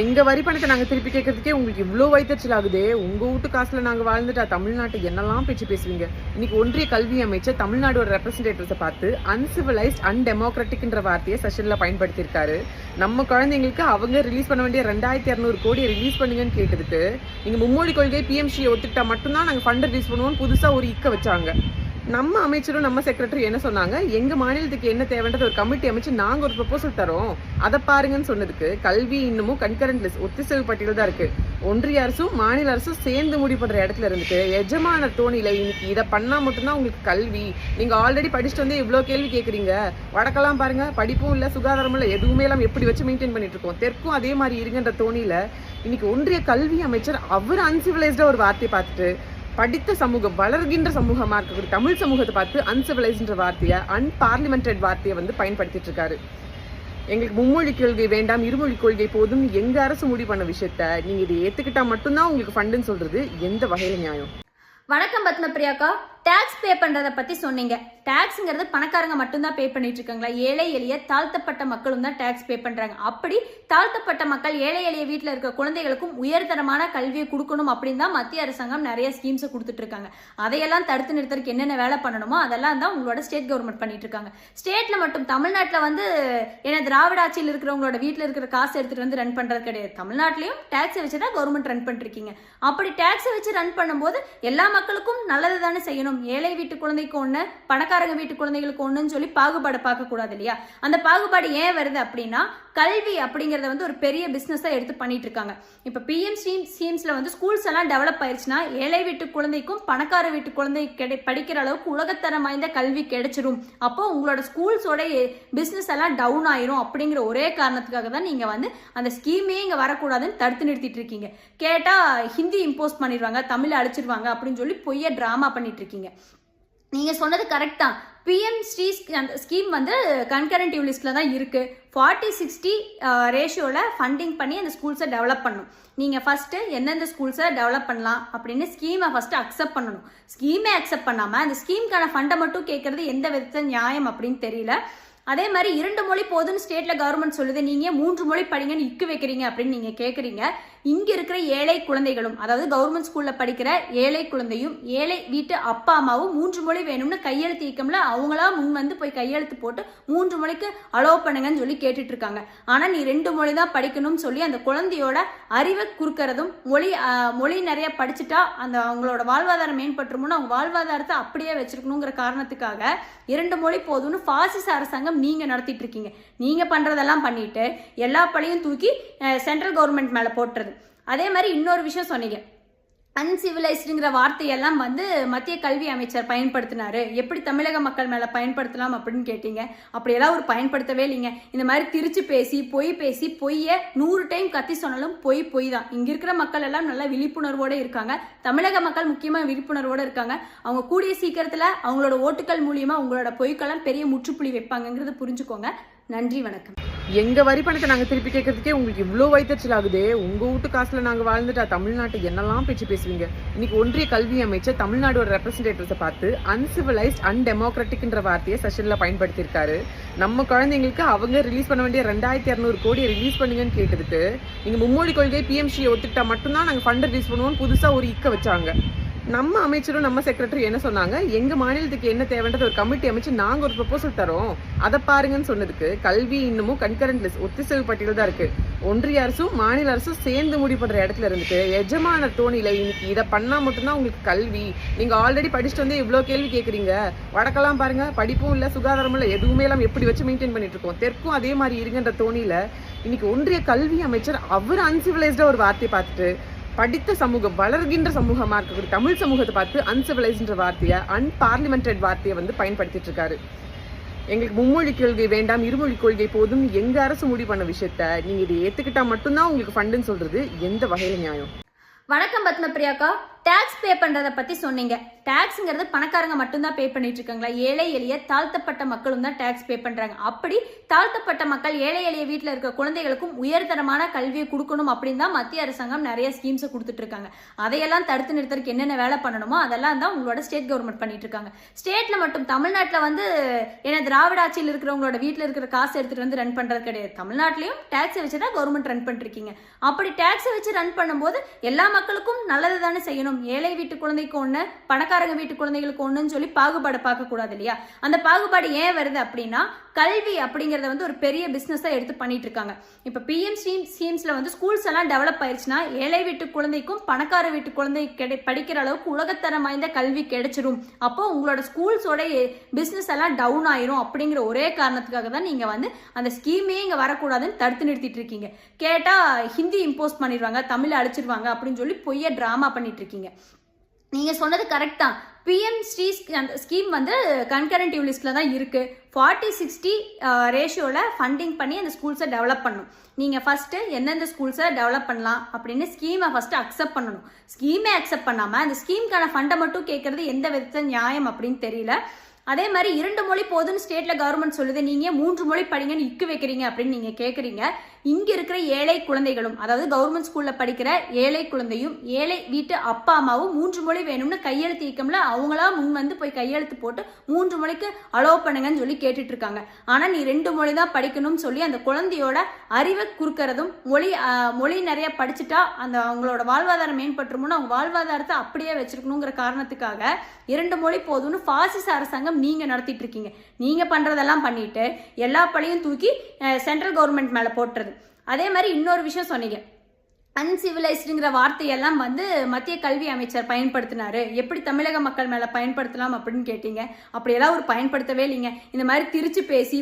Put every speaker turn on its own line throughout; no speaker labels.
எங்க வரி பணத்தை நாங்க திருப்பி கேட்கறதுக்கே உங்களுக்கு இவ்வளோ வைத்தறிச்சல் ஆகுதே. உங்க வீட்டு காசுல நாங்க வாழ்ந்துட்டா தமிழ்நாட்டை என்னெல்லாம் பேச்சு பேசுவீங்க? இன்னைக்கு ஒன்றிய கல்வி அமைச்சர் தமிழ்நாடோட ரெப்ரஸன்டேட்டிவ்ஸை பார்த்து அன்சிவிலைஸ்ட் அன்டெமோக்ராட்டிக்ன்ற வார்த்தையை செஷன்ல பயன்படுத்தியிருக்காரு. நம்ம குழந்தைங்களுக்கு அவங்க ரிலீஸ் பண்ண வேண்டிய 2200 கோடியை ரிலீஸ் பண்ணுங்கன்னு கேட்டதுக்கு நீங்க மும்மொழி கொள்கை பிஎம்சியை ஒத்துக்கிட்டா மட்டும்தான் நாங்க ஃபண்ட் ரிலீஸ் பண்ணுவோம் புதுசா ஒரு இக்க வச்சாங்க. நம்ம அமைச்சரும் நம்ம செக்ரட்டரி என்ன சொன்னாங்க, எங்க மாநிலத்துக்கு என்ன தேவைன்றது ஒரு கமிட்டி அமைச்சு நாங்க ஒரு ப்ரொபோசல் தரோம், அதை பாருங்கன்னு சொன்னதுக்கு கல்வி இன்னமும் கன்கரண்ட் லிஸ்ட் ஒத்திசைவு பட்டியல் தான் இருக்கு. ஒன்றிய அரசும் மாநில அரசும் சேர்ந்து முடிவு பண்ற இடத்துல இருந்துட்டு எஜமான தோணில இன்னைக்கு இதை பண்ணா மட்டும்தான் உங்களுக்கு கல்வி, நீங்க ஆல்ரெடி படிச்சுட்டு வந்து இவ்வளவு கேள்வி கேட்குறீங்க. வடக்கெல்லாம் பாருங்க, படிப்பும் இல்ல சுகாதாரமும் இல்ல, எதுவுமே எல்லாம் எப்படி வச்சு மெயின்டைன் பண்ணிட்டு இருக்கோம். தெற்கும் அதே மாதிரி இருங்கன்ற தோணில இன்னைக்கு ஒன்றிய கல்வி அமைச்சர் அவர் அன்சிவிலைஸ்டா ஒரு வார்த்தையை பார்த்துட்டு படித்த சமூகம் வளர்கின்ற சமூகமா இருக்கக்கூடிய தமிழ் சமூகத்தை பார்த்து அன்சிவிலைஸ்ன்ற வார்த்தையை அன்பார்லிமெண்டட் வார்த்தையை பயன்படுத்திட்டு இருக்காரு. எங்களுக்கு மும்மொழி கொள்கை வேண்டாம், இருமொழி கொள்கை போதும் எங்க அரசு முடிவு பண்ண விஷயத்த நீங்க இதை ஏத்துக்கிட்டா மட்டும்தான் உங்களுக்கு ஃபண்டுன்னு சொல்றது எந்த வகையில நியாயம்?
வணக்கம் பத்மபிரியாக்கா. டாக்ஸ் பே பண்றத பத்தி சொன்னீங்க. டாக்ஸ்ங்கிறது பணக்காரங்க மட்டும்தான் பே பண்ணிட்டு இருக்காங்களா? ஏழை எளிய தாழ்த்தப்பட்ட மக்களும் தான் டாக்ஸ் பே பண்றாங்க. அப்படி தாழ்த்தப்பட்ட மக்கள் ஏழை எளிய வீட்டில் இருக்க குழந்தைகளுக்கும் உயர்தரமான கல்வியை கொடுக்கணும் அப்படின்னு தான் மத்திய அரசாங்கம் நிறைய ஸ்கீம்ஸை கொடுத்துட்டு இருக்காங்க. அதையெல்லாம் தடுத்து நிறுத்தறதுக்கு என்னென்ன வேலை பண்ணணுமோ அதெல்லாம் தான் உங்களோட ஸ்டேட் கவர்மெண்ட் பண்ணிட்டு இருக்காங்க. ஸ்டேட்ல மட்டும் தமிழ்நாட்டில் ஏன்னா திராவிட ஆட்சியில் இருக்கிறவங்களோட வீட்டில் இருக்கிற காசு எடுத்துட்டு வந்து ரன் பண்றது கிடையாது. தமிழ்நாட்டிலையும் டாக்ஸை வச்சு தான் கவர்மெண்ட் ரன் பண்ணிருக்கீங்க. அப்படி டாக்ஸை வச்சு ரன் பண்ணும்போது எல்லா மக்களுக்கும் நல்லது தானே செய்யணும். ஏழை வீட்டு குழந்தைக்கு ஒண்ணு, பணக்காரங்க வீட்டு குழந்தைகளுக்கு ஒண்ணுன்னு சொல்லி பாகுபாடு பார்க்க கூடாது இல்லையா? அந்த பாகுபாடு ஏன் வருது அப்படின்னா, கல்வி அப்படிங்கறத ஒரு பெரிய பிசினஸா எடுத்து பண்ணிட்டு இருக்காங்க. இப்ப பிஎம் ஸ்கீம்ஸ்ல ஸ்கூல்ஸ் எல்லாம் டெவலப் ஆயிருச்சுன்னா ஏழை வீட்டு குழந்தைக்கும் பணக்கார வீட்டு குழந்தை படிக்கிற அளவுக்கு உலகத்தரம் வாய்ந்த கல்வி கிடைச்சிடும். அப்போ உங்களோட ஸ்கூல்ஸோட பிசினஸ் எல்லாம் டவுன் ஆயிரும் அப்படிங்கிற ஒரே காரணத்துக்காக தான் நீங்க அந்த ஸ்கீமே இங்க வரக்கூடாதுன்னு தடுத்து நிறுத்திட்டு இருக்கீங்க. கேட்டா ஹிந்தி இம்போஸ் பண்ணிடுவாங்க, தமிழ் அழிச்சிருவாங்க அப்படின்னு சொல்லி பொய்ய டிராமா பண்ணிட்டு இருக்கீங்க. நீங்க சொன்னது கரெக்ட் தான். பிஎம் ஸ்ரீ ஸ்கீம் கன்கரண்ட் லிஸ்ட்ல தான் இருக்கு. 40-60 ரேஷியோல ஃபண்டிங் பண்ணி அந்த ஸ்கூல்ஸை டெவலப் பண்ணணும். நீங்க ஃபர்ஸ்ட் எந்தெந்த ஸ்கூல்ஸை டெவலப் பண்ணலாம் அப்படின்னு ஸ்கீமை ஃபர்ஸ்ட் அக்செப்ட் பண்ணணும். ஸ்கீமே அக்செப்ட் பண்ணாம அந்த ஸ்கீமுக்கான ஃபண்டை மட்டும் கேட்கறது எந்த விதத்துல நியாயம் அப்படின்னு தெரியல. அதே மாதிரி 2 மொழி போதுன்னு ஸ்டேட்ல கவர்மெண்ட் சொல்லுது, நீங்க 3 மொழி படிங்கன்னு இக்கு வைக்கிறீங்க அப்படின்னு நீங்க கேட்குறீங்க. இங்க இருக்கிற ஏழை குழந்தைகளும், அதாவது கவர்மெண்ட் ஸ்கூல்ல படிக்கிற ஏழை குழந்தையும் ஏழை வீட்டு அப்பா அம்மாவும் 3 மொழி வேணும்னு கையெழுத்து இயக்கம்ல அவங்களா முன் போய் கையெழுத்து போட்டு 3 மொழிக்கு அலோவ் பண்ணுங்கன்னு சொல்லி கேட்டுட்டு இருக்காங்க. ஆனா நீ 2 மொழி தான் படிக்கணும்னு சொல்லி அந்த குழந்தையோட அறிவை குறுக்கிறதும், மொழி நிறைய படிச்சுட்டா அந்த அவங்களோட வாழ்வாதாரம் மேம்பட்டுருமோன்னு அவங்க வாழ்வாதாரத்தை அப்படியே வச்சிருக்கணுங்கிற காரணத்துக்காக 2 மொழி போதும்னு பாசிச அரசாங்கம் நீங்க நடத்திட்டு இருக்கீங்க. நீங்க பண்றதெல்லாம் பண்ணிட்டு எல்லா பழியும் தூக்கி சென்ட்ரல் கவர்மெண்ட் மேல போட்டுறது. அதே மாதிரி இன்னொரு விஷயம் சொன்னீங்க, அன்சிவிலைஸ்டுங்கிற வார்த்தையெல்லாம் மத்திய கல்வி அமைச்சர் பயன்படுத்தினாரு, எப்படி தமிழக மக்கள் மேல பயன்படுத்தலாம் அப்படின்னு கேட்டீங்க. அப்படியெல்லாம் ஒரு பயன்படுத்தவே இல்லைங்க. இந்த மாதிரி திரிச்சு பேசி பொய்ய 100 டைம் கத்தி சொன்னாலும் பொய் தான். இங்க இருக்கிற மக்கள் எல்லாம் நல்லா விழிப்புணர்வோட இருக்காங்க. தமிழக மக்கள் முக்கியமா விழிப்புணர்வோட இருக்காங்க. அவங்க கூடிய சீக்கிரத்துல அவங்களோட ஓட்டுக்கள் மூலியமா உங்களோட பொய்க்கெல்லாம் பெரிய முற்றுப்புள்ளி வைப்பாங்கிறத புரிஞ்சுக்கோங்க. நன்றி, வணக்கம்.
எங்க வரி பணத்தை நாங்க திருப்பி கேட்கறதுக்கே உங்களுக்கு இவ்வளோ வைத்தறிச்சல் ஆகுதே. உங்க வீட்டு காசுல நாங்க வாழ்ந்துட்டா தமிழ்நாட்டை என்னெல்லாம் பேச்சு பேசுவீங்க? இன்னைக்கு ஒன்றிய கல்வி அமைச்சர் தமிழ்நாடோட ரெப்ரஸன்டேட்டிவ்ஸை பார்த்து அன்சிவிலைஸ்ட் அன்டெமோக்ராட்டிக்ன்ற வார்த்தையை செஷன்ல பயன்படுத்தியிருக்காரு. நம்ம குழந்தைங்களுக்கு அவங்க ரிலீஸ் பண்ண வேண்டிய 2200 கோடியை ரிலீஸ் பண்ணுங்கன்னு கேட்டதுக்கு நீங்க மும்மொழி கொள்கை பிஎம்சியை ஒத்துக்கிட்டா மட்டும்தான் நாங்க ஃபண்ட் ரிலீஸ் பண்ணுவோம் புதுசா ஒரு இக்க வச்சாங்க. நம்ம அமைச்சரும் நம்ம செக்ரட்டரி என்ன சொன்னாங்க, எங்க மாநிலத்துக்கு என்ன தேவைன்றது ஒரு கமிட்டி அமைச்சு நாங்க ஒரு ப்ரொபோசல் தரோம், அதை பாருங்கன்னு சொன்னதுக்கு கல்வி இன்னமும் கன்கரண்ட் லிஸ்ட் ஒத்திசைவு பட்டியல் தான் இருக்கு. ஒன்றிய அரசும் மாநில அரசும் சேர்ந்து முடிவு பண்ற இடத்துல இருந்துட்டு எஜமான தோணில இன்னைக்கு இதை பண்ணா மட்டும்தான் உங்களுக்கு கல்வி, நீங்க ஆல்ரெடி படிச்சுட்டு வந்து இவ்வளவு கேள்வி கேட்குறீங்க. வடக்கெல்லாம் பாருங்க, படிப்பும் இல்ல சுகாதாரமும் இல்ல, எதுவுமே எல்லாம் எப்படி வச்சு மெயின்டைன் பண்ணிட்டு இருக்கோம். தெற்கும் அதே மாதிரி இருங்கன்ற தோணில இன்னைக்கு ஒன்றிய கல்வி அமைச்சர் அவர் அன்சிவிலைஸ்டா ஒரு வார்த்தையை பார்த்துட்டு படித்த சமூகம் வளர்கின்ற சமூகமா இருக்கக்கூடிய தமிழ் சமூகத்தை பார்த்து அன்சிவிலைஸ்ன்ற வார்த்தையை அன்பார்லிமெண்டட் வார்த்தையை பயன்படுத்திட்டு இருக்காரு. எங்களுக்கு மும்மொழி கொள்கை வேண்டாம், இருமொழி கொள்கை போதும் எங்க அரசு முடிவு பண்ண விஷயத்த நீங்க இதை ஏத்துக்கிட்டா மட்டும்தான் உங்களுக்கு ஃபண்டுன்னு சொல்றது எந்த வகையில நியாயம்?
வணக்கம் பத்மபிரியாக்கா. டாக்ஸ் பே பண்றத பத்தி சொன்னீங்க. டாக்ஸ்ங்கிறது பணக்காரங்க மட்டும்தான் பே பண்ணிட்டு இருக்காங்களா? ஏழை எளிய தாழ்த்தப்பட்ட மக்களும் தான் டாக்ஸ் பே பண்றாங்க. அப்படி தாழ்த்தப்பட்ட மக்கள் ஏழை எளிய வீட்டில் இருக்க குழந்தைகளுக்கும் உயர்தரமான கல்வியை கொடுக்கணும் அப்படின்னு தான் மத்திய அரசாங்கம் நிறைய ஸ்கீம்ஸை கொடுத்துட்டு இருக்காங்க. அதையெல்லாம் தடுத்து நிறுத்தறதுக்கு என்னென்ன வேலை பண்ணணுமோ அதெல்லாம் தான் உங்களோட ஸ்டேட் கவர்மெண்ட் பண்ணிட்டு இருக்காங்க. ஸ்டேட்ல மட்டும் தமிழ்நாட்டில் வந்து ஏன்னா திராவிட ஆட்சியில் இருக்கிறவங்களோட வீட்டில் இருக்கிற காசு எடுத்துட்டு வந்து ரன் பண்றது கிடையாது. தமிழ்நாட்டிலையும் டாக்ஸை வச்சு தான் கவர்மெண்ட் ரன் பண்ணிருக்கீங்க. அப்படி டாக்ஸை வச்சு ரன் பண்ணும்போது எல்லா மக்களுக்கும் நல்லது தானே செய்யணும். ஏழை வீட்டு குழந்தைக்கு ஒண்ணு, பணக்காரங்க வீட்டு குழந்தைகளுக்கு ஒண்ணுன்னு சொல்லி பாகுபாடு பார்க்க கூடாது இல்லையா? அந்த பாகுபாடு ஏன் வருது அப்படின்னா, கல்வி அப்படிங்கறத வந்து ஒரு பெரிய பிசினஸா எடுத்து பண்ணிட்டு இருக்காங்க. இப்ப பிஎம் ஸ்கீம்ஸ்ல வந்து ஸ்கூல்ஸ் எல்லாம் டெவலப் ஆயிருச்சுன்னா ஏழை வீட்டு குழந்தைக்கும் பணக்கார வீட்டு குழந்தை படிக்கிற அளவுக்கு உலகத்தரம் வாய்ந்த கல்வி கிடைச்சிடும். அப்போ உங்களோட ஸ்கூல்ஸோட பிசினஸ் எல்லாம் டவுன் ஆயிரும் அப்படிங்கிற ஒரே காரணத்துக்காக தான் நீங்க வந்து அந்த ஸ்கீமே இங்க வரக்கூடாதுன்னு தடுத்து நிறுத்திட்டு இருக்கீங்க. கேட்டா ஹிந்தி இம்போஸ் பண்ணிடுவாங்க, தமிழ் அழிச்சிருவாங்க அப்படின்னு சொல்லி பொய்ய டிராமா பண்ணிட்டு இருக்கீங்க. நீங்க சொன்னது கரெக்ட் தான். பிஎம் ஸ்ரீ ஸ்கீம் வந்து கன்கரண்ட் லிஸ்ட்ல தான் இருக்கு. 40-60 ரேஷியோல ஃபண்டிங் பண்ணி அந்த ஸ்கூல்ஸை டெவலப் பண்ணணும். நீங்க ஃபர்ஸ்ட் எந்தெந்த ஸ்கூல்ஸை டெவலப் பண்ணலாம் அப்படின்னு ஸ்கீமை ஃபர்ஸ்ட் அக்செப்ட் பண்ணணும். ஸ்கீமே அக்செப்ட் பண்ணாம அந்த ஸ்கீமுக்கான ஃபண்டை மட்டும் கேட்கறது எந்த விதத்துல நியாயம் அப்படின்னு தெரியல. அதே மாதிரி 2 மொழி போதுன்னு ஸ்டேட்ல கவர்மெண்ட் சொல்லுது, நீங்க 3 மொழி படிங்கன்னு இக்கு வைக்கிறீங்க அப்படின்னு நீங்க கேக்குறீங்க. இங்க இருக்கிற ஏழை குழந்தைகளும், அதாவது கவர்மெண்ட் ஸ்கூல்ல படிக்கிற ஏழை குழந்தையும் ஏழை வீட்டு அப்பா அம்மாவும் 3 மொழி வேணும்னு கையெழுத்து இயக்கம்ல அவங்களா முன் வந்து போய் கையெழுத்து போட்டு 3 மொழிக்கு அலோவ் பண்ணுங்கன்னு சொல்லி கேட்டுட்டு இருக்காங்க. ஆனா நீ 2 மொழி தான் படிக்கணும்னு சொல்லி அந்த குழந்தையோட அறிவை குறுக்கிறதும், மொழி நிறைய படிச்சுட்டா அந்த அவங்களோட வாழ்வாதாரம் மேம்பட்டுருமோன்னு அவங்க வாழ்வாதாரத்தை அப்படியே வச்சிருக்கணுங்கிற காரணத்துக்காக 2 மொழி போதும்னு பாசிச அரசாங்கம் நீங்க நடத்திட்டு இருக்கீங்க. நீங்க பண்றதெல்லாம் பண்ணிட்டு எல்லா பழியும் தூக்கி சென்ட்ரல் கவர்மெண்ட் மேல போட்டுறது. அதே மாதிரி இன்னொரு விஷயம் சொன்னீங்க, அன்சிவிலைஸ்டுங்கிற வார்த்தையெல்லாம் வந்து மத்திய கல்வி அமைச்சர் பயன்படுத்தினாரு, எப்படி தமிழக மக்கள் மேல பயன்படுத்தலாம் அப்படின்னு கேட்டீங்க. அப்படியெல்லாம் ஒரு பயன்படுத்தவே இல்லைங்க. இந்த மாதிரி திரிச்சு பேசி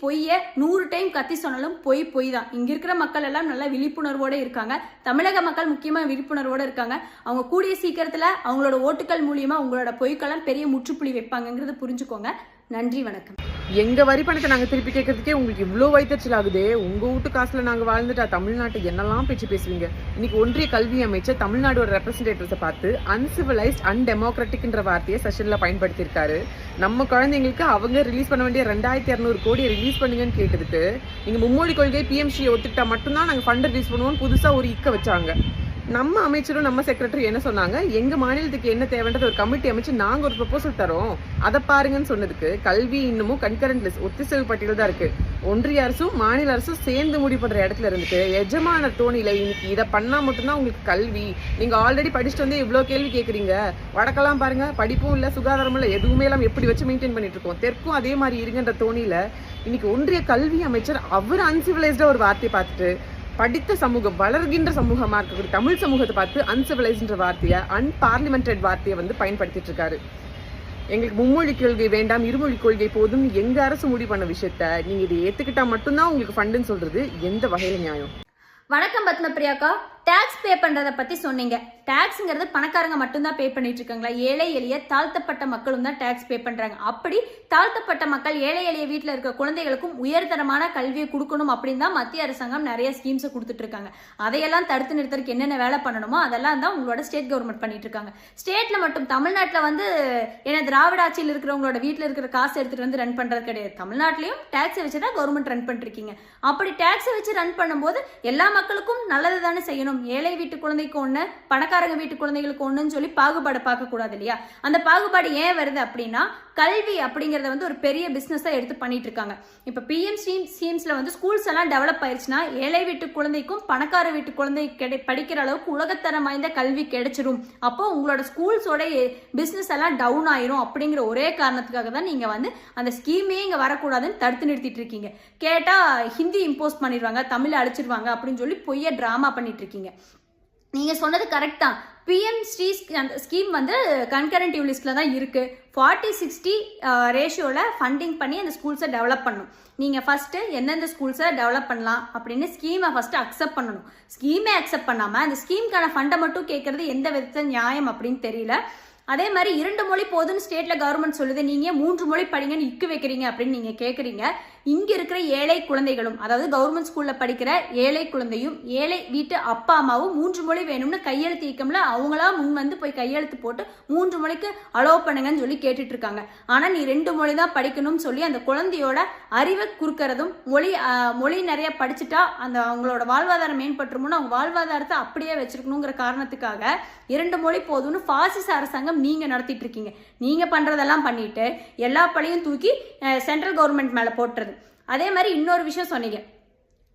பொய்ய 100 டைம் கத்தி சொன்னாலும் பொய் தான். இங்க இருக்கிற மக்கள் எல்லாம் நல்ல விழிப்புணர்வோட இருக்காங்க. தமிழக மக்கள் முக்கியமா விழிப்புணர்வோட இருக்காங்க. அவங்க கூடிய சீக்கிரத்துல அவங்களோட ஓட்டுக்கள் மூலியமா உங்களோட பொய்க்கெல்லாம் பெரிய முற்றுப்புள்ளி வைப்பாங்கிறது புரிஞ்சுக்கோங்க. நன்றி, வணக்கம்.
எங்க வரி பணத்தை நாங்க திருப்பி கேட்கறதுக்கே உங்களுக்கு இவ்வளவு வயிற்றுச்சல் ஆகுதே. உங்க வீட்டு காசுல நாங்க வாழ்ந்துட்டா தமிழ்நாட்டை என்னெல்லாம் பேச்சு பேசுவீங்க? இன்னைக்கு ஒன்றிய கல்வி அமைச்சர் தமிழ்நாடோட ரெப்ரசன்டேட்டிவ்ஸை பார்த்து அன்சிவிலைஸ்ட் அன்டெமோக்ராட்டிக்ன்ற வார்த்தையை செஷன்ல பயன்படுத்தியிருக்காரு. நம்ம குழந்தைங்களுக்கு அவங்க ரிலீஸ் பண்ண வேண்டிய 2200 கோடியை ரிலீஸ் பண்ணுங்கன்னு கேட்டதுக்கு நீங்க மும்மொழி கொள்கை பிஎம்சியை ஒத்துக்கிட்டா மட்டும்தான் நாங்க ஃபண்ட் ரிலீஸ் பண்ணுவோம் புதுசா ஒரு இக்க வச்சாங்க. நம்ம அமைச்சரும் நம்ம செக்ரட்டரி என்ன சொன்னாங்க, எங்க மாநிலத்துக்கு என்ன தேவைன்றது ஒரு கமிட்டி அமைச்சு நாங்க ஒரு ப்ரொபோசல் தரோம், அதை பாருங்கன்னு சொன்னதுக்கு கல்வி இன்னமும் கன்கரண்ட் லிஸ்ட் ஒத்திசைவு பட்டியல் தான் இருக்கு. ஒன்றிய அரசும் மாநில அரசும் சேர்ந்து முடிவு பண்ற இடத்துல இருந்துட்டு எஜமான தோணியில இன்னைக்கு இதை பண்ணா மட்டும்தான் உங்களுக்கு கல்வி, நீங்க ஆல்ரெடி படிச்சுட்டு வந்து இவ்வளவு கேள்வி கேட்குறீங்க. வடக்கெல்லாம் பாருங்க, படிப்பும் இல்ல சுகாதாரமும் இல்ல, எதுவுமே எல்லாம் எப்படி வச்சு மெயின்டைன் பண்ணிட்டு இருக்கோம். தெற்கும் அதே மாதிரி இருங்கன்ற தோணியில இன்னைக்கு ஒன்றிய கல்வி அமைச்சர் அவர் அன்சிவிலைஸ்டா ஒரு வார்த்தையை பார்த்துட்டு படித்த சமூகம், வளர்கின்ற சமூகமா இருக்கக்கூடிய தமிழ் சமூகத்தை பார்த்து அன்சிவிலைஸ்ன்ற வார்த்தையை, அன்பார்லிமெண்டட் வார்த்தையை வந்து பயன்படுத்திட்டு இருக்காரு. எங்களுக்கு மும்மொழி கொள்கை வேண்டாம், இருமொழி கொள்கை போதும் எங்க அரசு முடிவு பண்ண விஷயத்த நீங்க இதை ஏத்துக்கிட்டா மட்டும்தான் உங்களுக்கு ஃபண்டுன்னு சொல்றது எந்த வகையில நியாயம்?
வணக்கம் பத்மபிரியாக்கா. டாக்ஸ் பே பண்றத பத்தி சொன்னீங்க. டாக்ஸ்ங்கிறது பணக்காரங்க மட்டும்தான் பே பண்ணிட்டு இருக்காங்களா? ஏழை எளிய தாழ்த்தப்பட்ட மக்களும் தான் டாக்ஸ் பே பண்றாங்க. அப்படி தாழ்த்தப்பட்ட மக்கள் ஏழை எளிய வீட்டில் இருக்க குழந்தைகளுக்கும் உயர்தரமான கல்வியை கொடுக்கணும் அப்படின்னு தான் மத்திய அரசாங்கம் நிறைய ஸ்கீம்ஸை கொடுத்துட்டு இருக்காங்க. அதையெல்லாம் தடுத்து நிறுத்தறதுக்கு என்னென்ன வேலை பண்ணணுமோ அதெல்லாம் தான் உங்களோட ஸ்டேட் கவர்மெண்ட் பண்ணிட்டு இருக்காங்க. ஸ்டேட்ல மட்டும் தமிழ்நாட்டில் வந்து ஏன்னா திராவிட ஆட்சியில் இருக்கிறவங்களோட வீட்டில் இருக்கிற காசு எடுத்துட்டு வந்து ரன் பண்றது கிடையாது. தமிழ்நாட்டிலையும் டாக்ஸை வச்சு தான் கவர்மெண்ட் ரன் பண்ணிருக்கீங்க. அப்படி டாக்ஸை வச்சு ரன் பண்ணும்போது எல்லா மக்களுக்கும் நல்லது தானே செய்யணும். ஏழை வீட்டு குழந்தைக்கு ஒண்ணு, பணக்காரங்க வீட்டு குழந்தைகளுக்கு ஒண்ணுன்னு சொல்லி பாகுபாடு பார்க்க கூடாது இல்லையா? அந்த பாகுபாடு ஏன் வருது அப்படின்னா, கல்வி அப்படிங்கறத வந்து ஒரு பெரிய பிசினஸா எடுத்து பண்ணிட்டு இருக்காங்க. இப்ப பிஎம் ஸ்கீம்ஸ்ல வந்து ஸ்கூல்ஸ் எல்லாம் டெவலப் ஆயிருச்சுன்னா ஏழை வீட்டு குழந்தைக்கும் பணக்கார வீட்டு குழந்தை படிக்கிற அளவுக்கு உலகத்தரம் வாய்ந்த கல்வி கிடைச்சிடும். அப்போ உங்களோட ஸ்கூல்ஸோட பிசினஸ் எல்லாம் டவுன் ஆயிரும் அப்படிங்கிற ஒரே காரணத்துக்காக தான் நீங்க வந்து அந்த ஸ்கீமே இங்க வரக்கூடாதுன்னு தடுத்து நிறுத்திட்டு இருக்கீங்க. கேட்டா ஹிந்தி இம்போஸ் பண்ணிடுவாங்க, தமிழ் அழிச்சிருவாங்க அப்படின்னு சொல்லி பொய்ய டிராமா பண்ணிட்டு இருக்கீங்க. நீங்க சொன்னது கரெக்ட் தான். பிஎம் ஸ்கீம் வந்து கன்கரண்ட் லிஸ்ட்ல தான் இருக்கு. 40-60 ரேஷியோல ஃபண்டிங் பண்ணி அந்த ஸ்கூல்ஸை டெவலப் பண்ணணும். நீங்க ஃபர்ஸ்ட் எந்தெந்த ஸ்கூல்ஸை டெவலப் பண்ணலாம் அப்படின்னு ஸ்கீமை ஃபர்ஸ்ட் அக்செப்ட் பண்ணணும். ஸ்கீமே அக்செப்ட் பண்ணாம அந்த ஸ்கீமுக்கான ஃபண்டை மட்டும் கேட்கறது எந்த விதத்துல நியாயம் அப்படின்னு தெரியல. அதே மாதிரி 2 மொழி போதுன்னு ஸ்டேட்ல கவர்மெண்ட் சொல்லுது, நீங்க 3 மொழி படிங்கன்னு இக்கு வைக்கிறீங்க அப்படின்னு நீங்க கேக்குறீங்க. இங்க இருக்கிற ஏழை குழந்தைகளும், அதாவது கவர்மெண்ட் ஸ்கூல்ல படிக்கிற ஏழை குழந்தையும் ஏழை வீட்டு அப்பா அம்மாவும் 3 மொழி வேணும்னு கையெழுத்து இயக்கம்ல அவங்களா முன் வந்து போய் கையெழுத்து போட்டு 3 மொழிக்கு அலோவ் பண்ணுங்கன்னு சொல்லி கேட்டுட்டு இருக்காங்க. ஆனா நீ 2 மொழி தான் படிக்கணும்னு சொல்லி அந்த குழந்தையோட அறிவை குறுக்கிறதும், மொழி நிறைய படிச்சுட்டா அந்த அவங்களோட வாழ்வாதாரம் மேம்பட்டுருமோன்னு அவங்க வாழ்வாதாரத்தை அப்படியே வச்சிருக்கணுங்கிற காரணத்துக்காக 2 மொழி போதும்னு பாசிச அரசாங்கம் நீங்க நடத்திட்டு இருக்கீங்க. நீங்க பண்றதெல்லாம் பண்ணிட்டு எல்லா பழியும் தூக்கி சென்ட்ரல் கவர்மெண்ட் மேல போட்டுறது. அதே மாதிரி இன்னொரு விஷயம் சொன்னீங்க,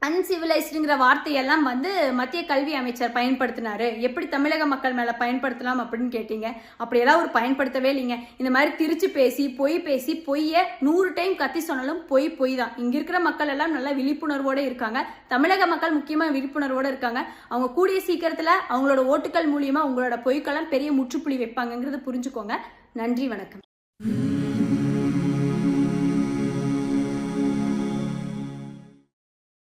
அன்சிவிலைஸ்டுங்கிற வார்த்தையெல்லாம் வந்து மத்திய கல்வி அமைச்சர் பயன்படுத்தினாரு, எப்படி தமிழக மக்கள் மேல பயன்படுத்தலாம் அப்படின்னு கேட்டீங்க. அப்படியெல்லாம் ஒரு பயன்படுத்தவே இல்லைங்க. இந்த மாதிரி திரிச்சு பேசி பொய்ய 100 டைம் கத்தி சொன்னாலும் பொய் தான். இங்க இருக்கிற மக்கள் எல்லாம் நல்லா விழிப்புணர்வோட இருக்காங்க. தமிழக மக்கள் முக்கியமா விழிப்புணர்வோட இருக்காங்க. அவங்க கூடிய சீக்கிரத்துல அவங்களோட ஓட்டுக்கள் மூலியமா உங்களோட பொய்க்கெல்லாம் பெரிய முற்றுப்புள்ளி வைப்பாங்கிறத புரிஞ்சுக்கோங்க. நன்றி, வணக்கம்.